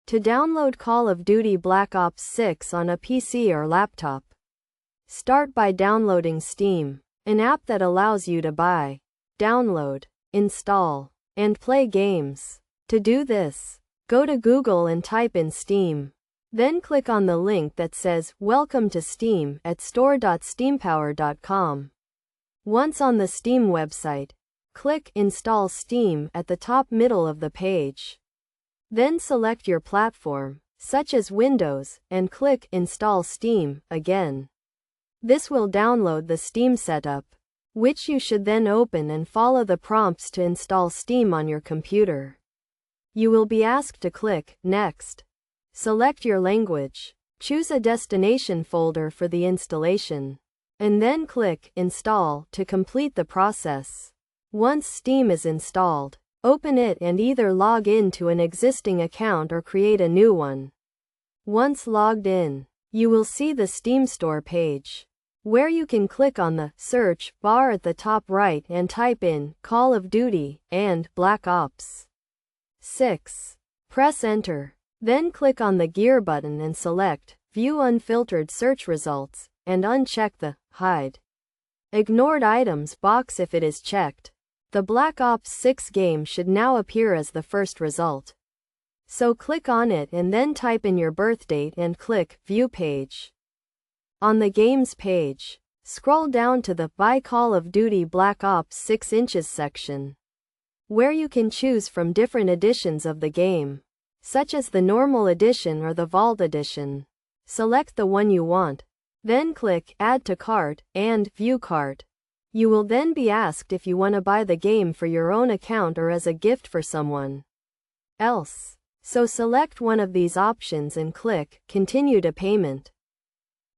To download Call of Duty Black Ops 6 on a PC or laptop, start by downloading Steam, an app that allows you to buy, download, install, and play games. To do this, go to Google and type in Steam. Then click on the link that says Welcome to Steam at store.steampower.com. Once on the Steam website, click Install Steam at the top middle of the page. Then select your platform, such as Windows, and click Install Steam again. This will download the Steam setup, which you should then open and follow the prompts to install Steam on your computer. You will be asked to click Next. Select your language, choose a destination folder for the installation, and then click Install to complete the process. Once Steam is installed, open it and either log in to an existing account or create a new one. Once logged in, you will see the Steam Store page, where you can click on the search bar at the top right and type in Call of Duty and Black Ops 6. Press Enter. Then click on the gear button and select View Unfiltered Search Results and uncheck the Hide Ignored Items box if it is checked. The Black Ops 6 game should now appear as the first result. So click on it and then type in your birth date and click View Page. On the Games page, scroll down to the Buy Call of Duty Black Ops 6 inches section, where you can choose from different editions of the game, such as the Normal Edition or the Vault Edition. Select the one you want, then click Add to Cart and View Cart. You will then be asked if you want to buy the game for your own account or as a gift for someone else. So select one of these options and click Continue to Payment.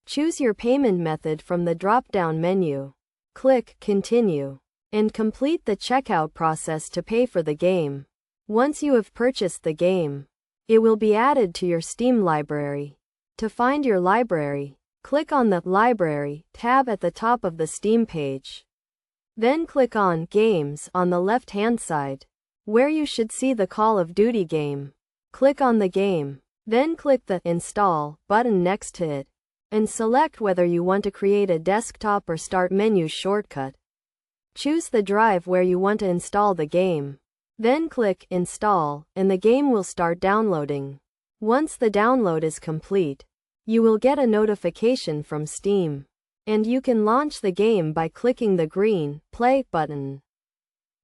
Choose your payment method from the drop-down menu. Click Continue and complete the checkout process to pay for the game. Once you have purchased the game, it will be added to your Steam library. To find your library, click on the Library tab at the top of the Steam page. Then click on Games on the left-hand side, where you should see the Call of Duty game. Click on the game, then click the Install button next to it, and select whether you want to create a desktop or start menu shortcut. Choose the drive where you want to install the game. Then click Install, and the game will start downloading. Once the download is complete, you will get a notification from Steam, and you can launch the game by clicking the green Play button.